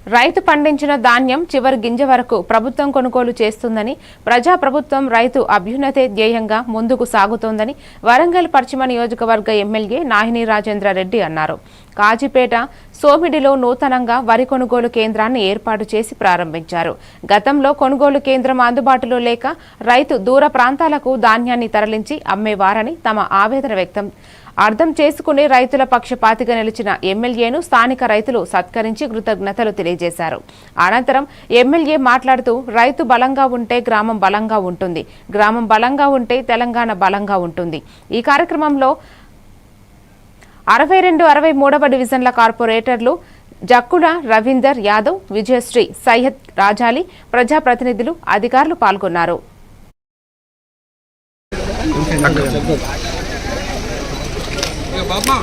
రైతు పండించిన ధాన్యం చివరి గింజ వరకు ప్రభుత్వం కొనుగోలు చేస్తుందని, ప్రజాప్రభుత్వం రైతు అభ్యున్నతే ధ్యేయంగా ముందుకు సాగుతోందని వరంగల్ పశ్చిమ నియోజకవర్గ ఎమ్మెల్యే నాహిని రాజేంద్ర రెడ్డి అన్నారు. కాజీపేట సోమిడిలో నూతనంగా వరి కొనుగోలు కేంద్రాన్ని ఏర్పాటు చేసి ప్రారంభించారు. గతంలో కొనుగోలు కేంద్రం అందుబాటులో లేక రైతు దూర ప్రాంతాలకు ధాన్యాన్ని తరలించి అమ్మేవారని తమ ఆవేదన అర్థం చేసుకుని రైతుల పక్షపాతిగా నిలిచిన ఎమ్మెల్యేను స్థానిక రైతులు సత్కరించి కృతజ్ఞతలు తెలియజేశారు. అనంతరం ఎమ్మెల్యే మాట్లాడుతూ రైతు బలంగా ఉంటే గ్రామం బలంగా ఉంటుంది, గ్రామం బలంగా ఉంటే తెలంగాణ బలంగా ఉంటుంది. ఈ కార్యక్రమంలో 62, 63వ డివిజన్ల కార్పొరేటర్లు జక్కుల రవీందర్ యాదవ్, విజయశ్రీ, సయ్యద్ రాజాలి, ప్రజాప్రతినిధులు, అధికారులు పాల్గొన్నారు. బాబా